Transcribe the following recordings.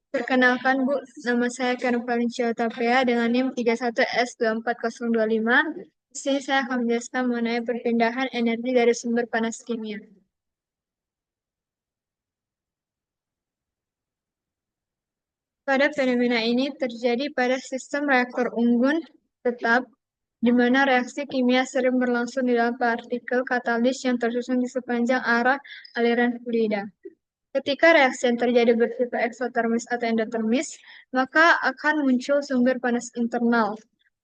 Perkenalkan Bu, nama saya Karen Valencia Tapea dengan NIM 31S24025. Di sini saya akan menjelaskan mengenai perpindahan energi dari sumber panas kimia. Pada fenomena ini terjadi pada sistem reaktor unggun tetap, di mana reaksi kimia sering berlangsung di dalam partikel katalis yang tersusun di sepanjang arah aliran fluida. Ketika reaksi yang terjadi bersifat eksotermis atau endotermis, maka akan muncul sumber panas internal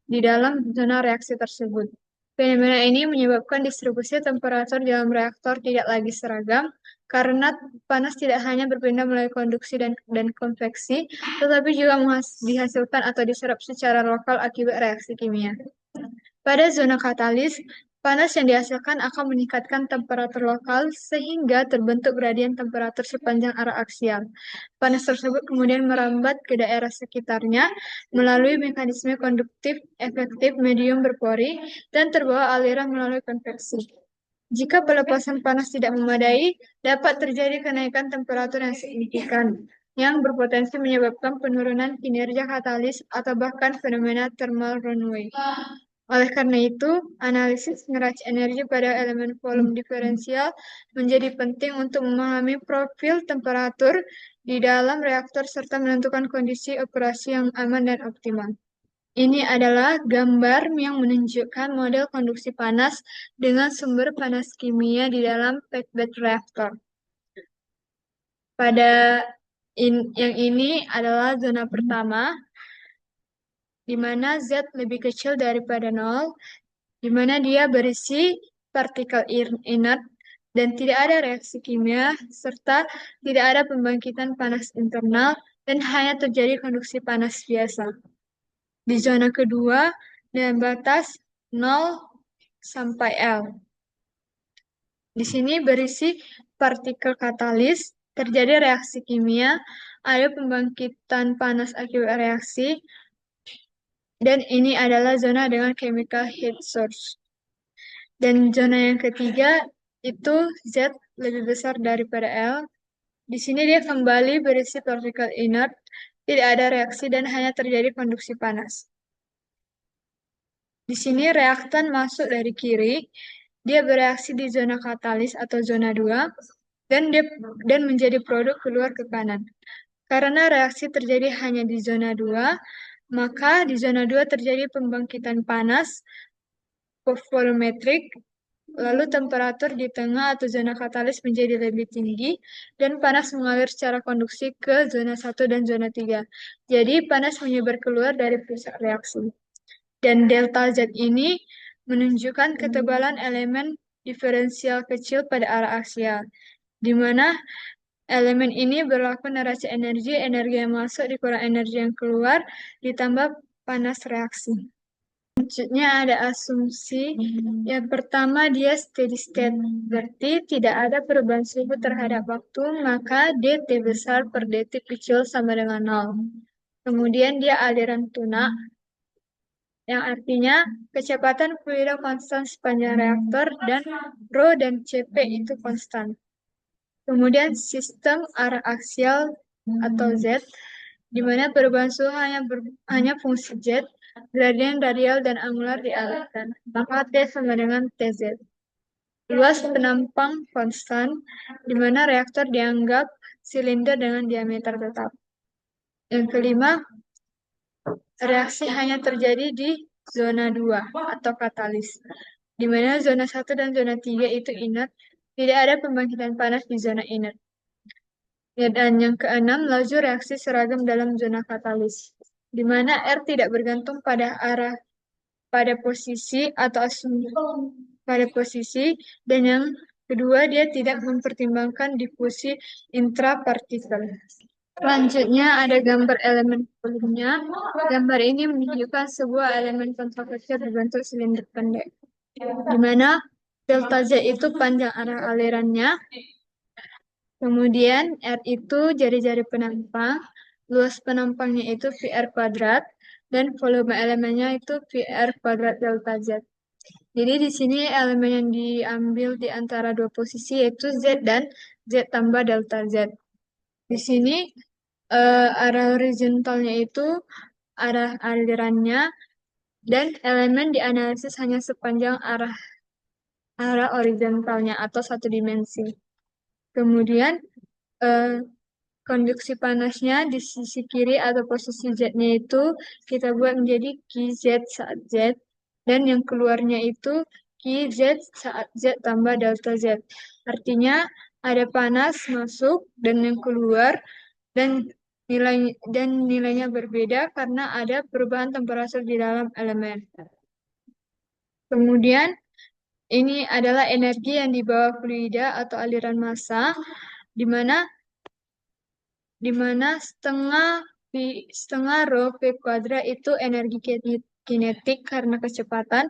di dalam zona reaksi tersebut. Fenomena ini menyebabkan distribusi temperatur dalam reaktor tidak lagi seragam, karena panas tidak hanya berpindah melalui konduksi dan konveksi, tetapi juga dihasilkan atau diserap secara lokal akibat reaksi kimia. Pada zona katalis, panas yang dihasilkan akan meningkatkan temperatur lokal sehingga terbentuk gradien temperatur sepanjang arah aksial. Panas tersebut kemudian merambat ke daerah sekitarnya melalui mekanisme konduktif efektif medium berpori dan terbawa aliran melalui konveksi. Jika pelepasan panas tidak memadai, dapat terjadi kenaikan temperatur yang signifikan, yang berpotensi menyebabkan penurunan kinerja katalis atau bahkan fenomena thermal runaway. Oleh karena itu, analisis neraca energi pada elemen volume diferensial menjadi penting untuk memahami profil temperatur di dalam reaktor serta menentukan kondisi operasi yang aman dan optimal. Ini adalah gambar yang menunjukkan model konduksi panas dengan sumber panas kimia di dalam packed bed reaktor. Pada yang ini adalah zona pertama, di mana Z lebih kecil daripada 0, di mana dia berisi partikel inert dan tidak ada reaksi kimia, serta tidak ada pembangkitan panas internal, dan hanya terjadi konduksi panas biasa. Di zona kedua, dengan batas 0 sampai L. Di sini berisi partikel katalis, terjadi reaksi kimia, ada pembangkitan panas akibat reaksi, dan ini adalah zona dengan chemical heat source. Dan zona yang ketiga itu Z lebih besar daripada L. Di sini dia kembali berisi partikel inert, tidak ada reaksi dan hanya terjadi konduksi panas. Di sini reaktan masuk dari kiri, dia bereaksi di zona katalis atau zona 2 dan menjadi produk keluar ke kanan. Karena reaksi terjadi hanya di zona 2, maka di zona 2 terjadi pembangkitan panas volumetrik, lalu temperatur di tengah atau zona katalis menjadi lebih tinggi dan panas mengalir secara konduksi ke zona 1 dan zona 3. Jadi panas menyebar keluar dari pusat reaksi. Dan delta Z ini menunjukkan ketebalan elemen diferensial kecil pada arah aksial, di mana elemen ini berlaku neraca energi yang masuk dikurang energi yang keluar, ditambah panas reaksi. Selanjutnya ada asumsi. Yang pertama dia steady state, berarti tidak ada perubahan suhu terhadap waktu, maka dt besar per dt kecil sama dengan 0. Kemudian dia aliran tunak, yang artinya kecepatan fluida konstan sepanjang reaktor dan Rho dan Cp itu konstan. Kemudian sistem arah aksial atau Z, di mana perubahan suhu hanya fungsi Z, gradien radial dan angular dialihkan. Maka T sama dengan TZ. Luas penampang konstan, di mana reaktor dianggap silinder dengan diameter tetap. Yang kelima, reaksi hanya terjadi di zona 2 atau katalis, di mana zona 1 dan zona 3 itu inert, tidak ada pembangkitan panas di zona inert. Dan yang keenam, laju reaksi seragam dalam zona katalis, di mana R tidak bergantung pada posisi atau asumsi pada posisi, dan yang kedua dia tidak mempertimbangkan difusi intrapartikel. Selanjutnya ada gambar elemen volumenya. Gambar ini menunjukkan sebuah elemen kontroversial berbentuk silinder pendek, di mana delta Z itu panjang arah alirannya. Kemudian R itu jari-jari penampang, luas penampangnya itu VR kuadrat, dan volume elemennya itu VR kuadrat delta Z. Jadi di sini elemen yang diambil di antara dua posisi yaitu Z dan Z tambah delta Z. Di sini Arah horizontalnya itu arah alirannya, dan elemen dianalisis hanya sepanjang arah arah horizontalnya atau satu dimensi. Kemudian eh, konduksi panasnya di sisi kiri atau posisi Z-nya itu kita buat menjadi QZ saat Z, dan yang keluarnya itu QZ saat Z tambah delta Z. Artinya ada panas masuk dan yang keluar, dan nilainya berbeda karena ada perubahan temperatur di dalam elemen. Kemudian ini adalah energi yang dibawa fluida atau aliran massa, di mana setengah rho v kuadrat itu energi kinetik karena kecepatan,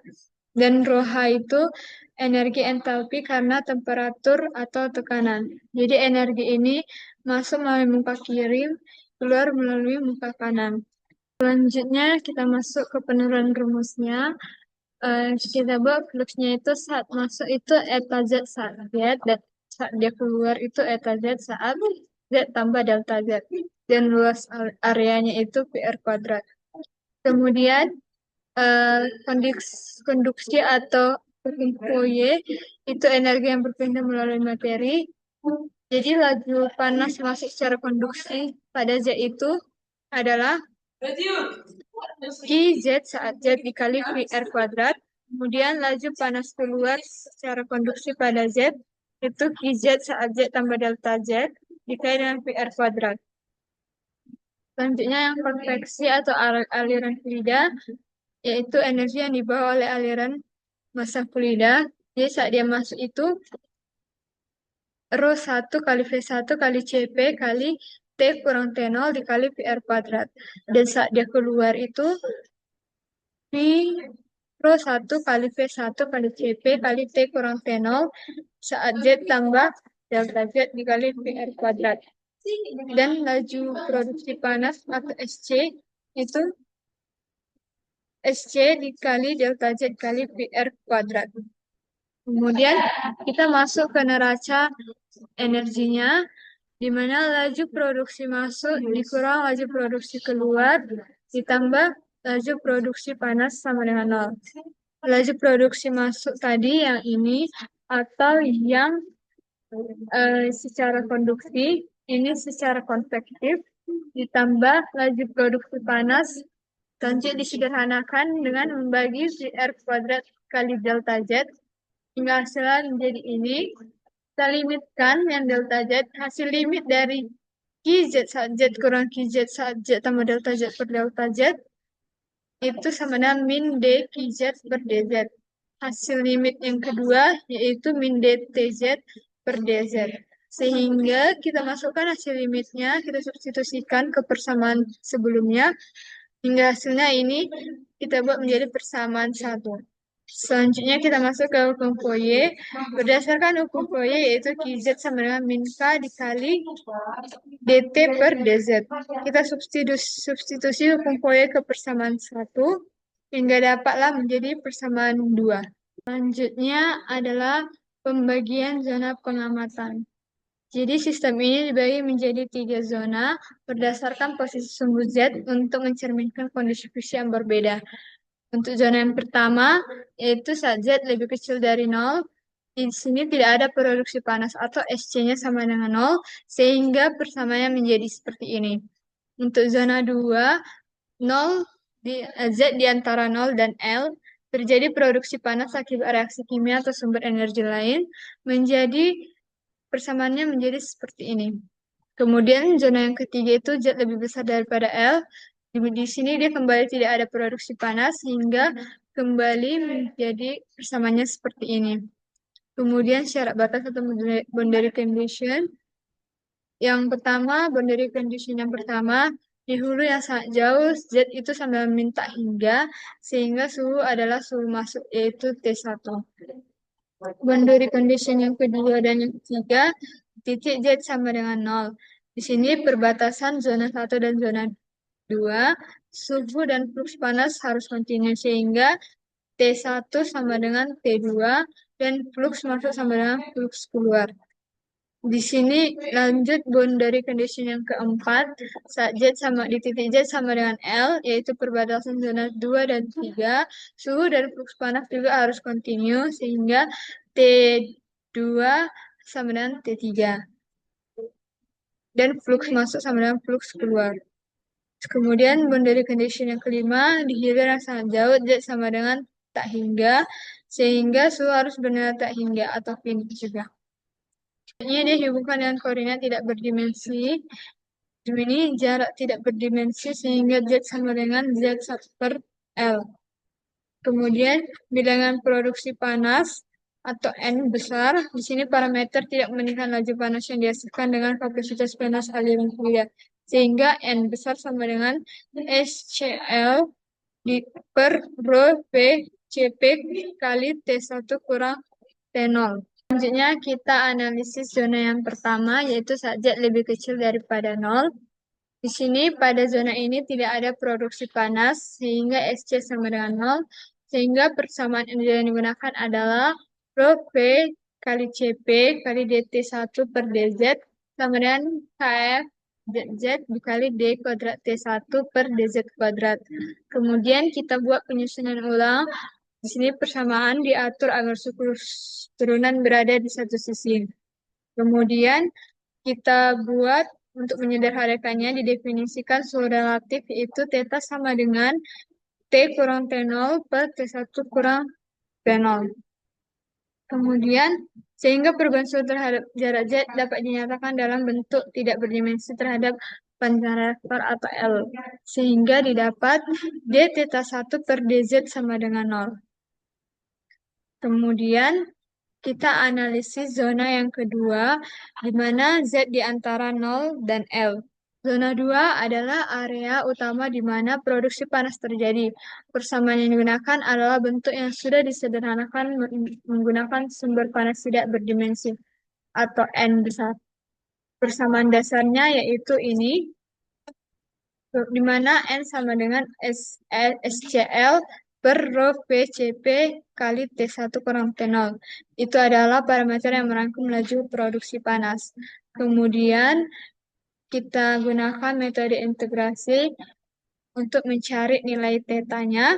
dan rho h itu energi entalpi karena temperatur atau tekanan. Jadi energi ini masuk melalui muka kiri, keluar melalui muka kanan. Selanjutnya kita masuk ke penurunan rumusnya. Kita buat fluxnya itu saat masuk itu eta Z saat Z, dan saat dia keluar itu eta Z saat Z tambah delta Z. Dan luas areanya itu PR kuadrat. Kemudian konduksi atau Fourier itu energi yang berpindah melalui materi. Jadi laju panas masuk secara konduksi pada Z itu adalah QZ saat Z dikali VR kuadrat. Kemudian laju panas keluar secara konduksi pada Z itu QZ saat Z tambah delta Z dikali dengan VR kuadrat. Selanjutnya yang konveksi atau aliran fluida, yaitu energi yang dibawa oleh aliran massa fluida. Jadi saat dia masuk itu rho 1 kali V1 kali CP kali T kurang T0 dikali PR kuadrat. Dan saat dia keluar itu V rho 1 kali V1 kali CP kali T kurang T0 saat Z tambah delta Z dikali PR kuadrat. Dan laju produksi panas atau SC itu SC dikali delta Z kali PR kuadrat. Kemudian kita masuk ke neraca energinya, di mana laju produksi masuk dikurang laju produksi keluar, ditambah laju produksi panas sama dengan nol. Laju produksi masuk tadi yang ini, atau yang secara konduksi, ini secara konvektif, ditambah laju produksi panas, lanjut disederhanakan dengan membagi VR kuadrat kali delta Z, hingga hasilnya menjadi ini. Kita limitkan yang delta Z, hasil limit dari QZ saat Z kurang QZ saat Z tambah delta Z per delta Z, itu sama dengan min D QZ per DZ. Hasil limit yang kedua yaitu min DTZ per DZ. Sehingga kita masukkan hasil limitnya, kita substitusikan ke persamaan sebelumnya, hingga hasilnya ini kita buat menjadi persamaan satu. Selanjutnya kita masuk ke hukum Fourier. Berdasarkan hukum Fourier yaitu QZ sama dengan min K dikali dt per dz. Kita substitusi hukum Fourier ke persamaan satu hingga dapatlah menjadi persamaan dua. Selanjutnya adalah pembagian zona pengamatan. Jadi sistem ini dibagi menjadi 3 zona berdasarkan posisi sumbu Z untuk mencerminkan kondisi fisik yang berbeda. Untuk zona yang pertama, yaitu saat Z lebih kecil dari 0, di sini tidak ada produksi panas atau SC-nya sama dengan 0, sehingga persamaannya menjadi seperti ini. Untuk zona 2, 0 Z di antara 0 dan L, terjadi produksi panas akibat reaksi kimia atau sumber energi lain, menjadi persamaannya menjadi seperti ini. Kemudian zona yang ketiga itu Z lebih besar daripada L. Di sini dia kembali tidak ada produksi panas hingga kembali menjadi persamaannya seperti ini. Kemudian syarat batas atau boundary condition. Yang pertama, boundary condition yang pertama, di hulu yang sangat jauh, Z itu sambil minta hingga, sehingga suhu adalah suhu masuk, yaitu T1. Boundary condition yang kedua dan yang ketiga, titik Z sama dengan 0. Di sini perbatasan zona 1 dan zona 2, suhu dan flux panas harus kontinu sehingga T1 sama dengan T2 dan flux masuk sama dengan flux keluar. Di sini lanjut boundary condition yang keempat, saat Z sama di titik Z sama dengan L, yaitu perbatasan zona 2 dan 3, suhu dan flux panas juga harus kontinu, sehingga T2 sama dengan T3. Dan flux masuk sama dengan flux keluar. Kemudian boundary condition yang kelima, di hilir yang sangat jauh, Z sama dengan tak hingga, sehingga suhu harus benar tak hingga atau finish juga. Ini dihubungkan dengan koordinat tidak berdimensi. Ini jarak tidak berdimensi sehingga Z sama dengan Z1 per L. Kemudian bilangan produksi panas atau N besar. Di sini parameter tidak menentukan laju panas yang dihasilkan dengan kapasitas panas aliran kuliah. Sehingga N besar sama dengan SCL di per rho P CP kali T1 kurang T0. Selanjutnya kita analisis zona yang pertama, yaitu saat Z lebih kecil daripada 0. Di sini pada zona ini tidak ada produksi panas, sehingga SC sama dengan 0. Sehingga persamaan energi yang digunakan adalah Rho P kali CP kali DT1 per DZ sama dengan KF Z dikali D kuadrat T1 per DZ kuadrat. Kemudian kita buat penyusunan ulang. Di sini persamaan diatur agar suku turunan berada di satu sisi. Kemudian kita buat untuk menyederhanakannya didefinisikan suhu relatif yaitu θ sama dengan T kurang T0 per T1 kurang T0. Kemudian sehingga perubahan suhu terhadap jarak Z dapat dinyatakan dalam bentuk tidak berdimensi terhadap panjang reaktor atau L. Sehingga didapat D θ1 per dz sama dengan 0. Kemudian kita analisis zona yang kedua, di mana Z di antara 0 dan L. Zona 2 adalah area utama di mana produksi panas terjadi. Persamaan yang digunakan adalah bentuk yang sudah disederhanakan menggunakan sumber panas tidak berdimensi atau N besar. Persamaan dasarnya yaitu ini, di mana N sama dengan SCL per rho PCP kali T1 kurang T0. Itu adalah parameter yang merangkum laju produksi panas. Kemudian kita gunakan metode integrasi untuk mencari nilai θ-nya.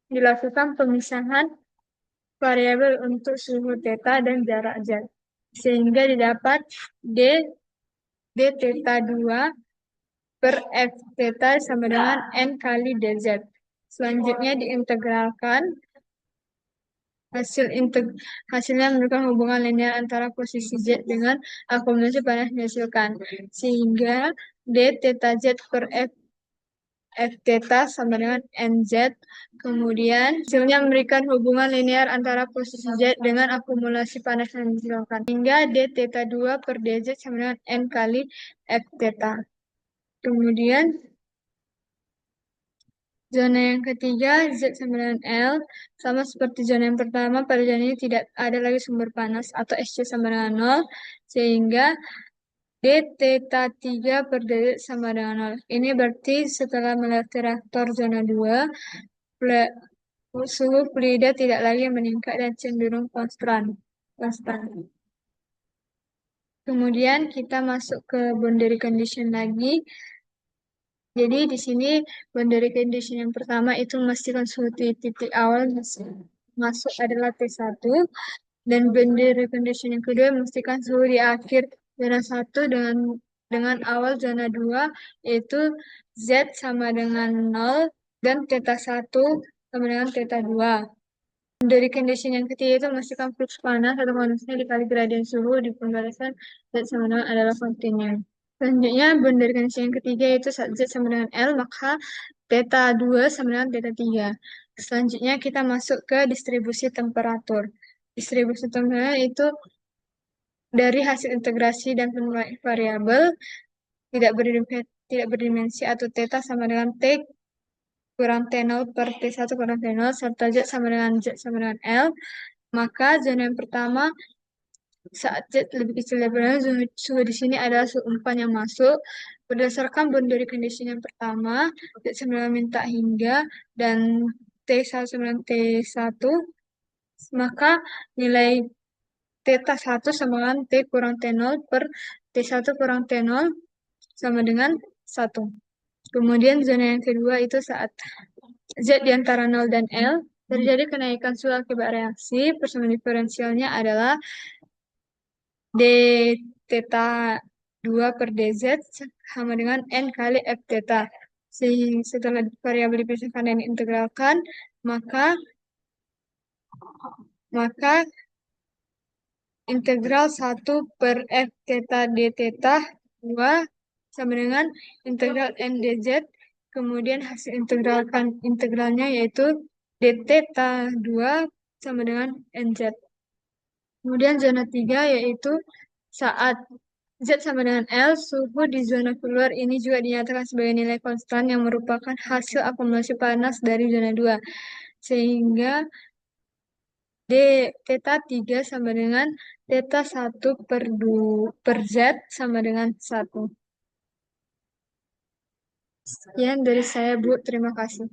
Dilakukan pemisahan variabel untuk suhu θ dan jarak Z. Sehingga didapat D θ2 per F θ sama dengan N kali dz. Selanjutnya diintegralkan. Hasilnya menunjukkan hubungan linear antara posisi Z dengan akumulasi panas yang dihasilkan. Sehingga D θ Z per F θ sama dengan NZ. Kemudian hasilnya memberikan hubungan linear antara posisi Z dengan akumulasi panas yang dihasilkan. Hingga D θ2 per dz sama dengan N kali F θ. Kemudian zona yang ketiga, Z sama dengan L, sama seperti zona yang pertama, pada zona ini tidak ada lagi sumber panas atau SC sama dengan 0, sehingga D θ3 per dz sama dengan 0. Ini berarti setelah melewati reaktor zona 2, suhu fluida tidak lagi meningkat dan cenderung konstan. Kemudian kita masuk ke boundary condition lagi. Jadi di sini boundary condition yang pertama itu memastikan suhu di titik awal masuk adalah T1, dan boundary condition yang kedua memastikan suhu di akhir zona 1 dengan awal zona 2 yaitu Z sama dengan 0 dan θ1 sama dengan θ2. Boundary condition yang ketiga itu memastikan flux panas atau panasnya dikali gradien suhu di pembalasan Z sama dengan adalah kontinu. Selanjutnya, boundary condition yang ketiga yaitu saat Z sama dengan L, maka θ2 sama dengan θ3. Selanjutnya, kita masuk ke distribusi temperatur. Distribusi temperatur itu dari hasil integrasi dan penilaian variabel tidak berdimensi atau θ sama dengan T kurang T0 per T1 kurang T0 serta Z sama dengan L. Maka zona yang pertama saat Z lebih kecil daripada suhu di sini adalah suhu umpan yang masuk. Berdasarkan boundary condition yang pertama, Z sama dengan minta hingga dan T1 sama dengan T1, maka nilai Theta 1 sama dengan T kurang T0 per T1 kurang T0 sama dengan 1. Kemudian zona yang kedua itu saat Z di antara 0 dan L, terjadi kenaikan suhu akibat reaksi. Persamaan diferensialnya adalah d theta 2 per dz sama dengan n kali f theta. Sehingga setelah variabel dipisahkan dan diintegralkan, maka maka integral 1 per f theta d theta 2 sama dengan integral n dz. Kemudian hasil integralnya yaitu d theta 2 sama dengan nz. Kemudian zona 3 yaitu saat Z sama dengan L, suhu di zona keluar ini juga dinyatakan sebagai nilai konstan yang merupakan hasil akumulasi panas dari zona 2. Sehingga D theta 3 sama dengan theta 1 per Z sama dengan 1. Sekian dari saya, Bu. Terima kasih.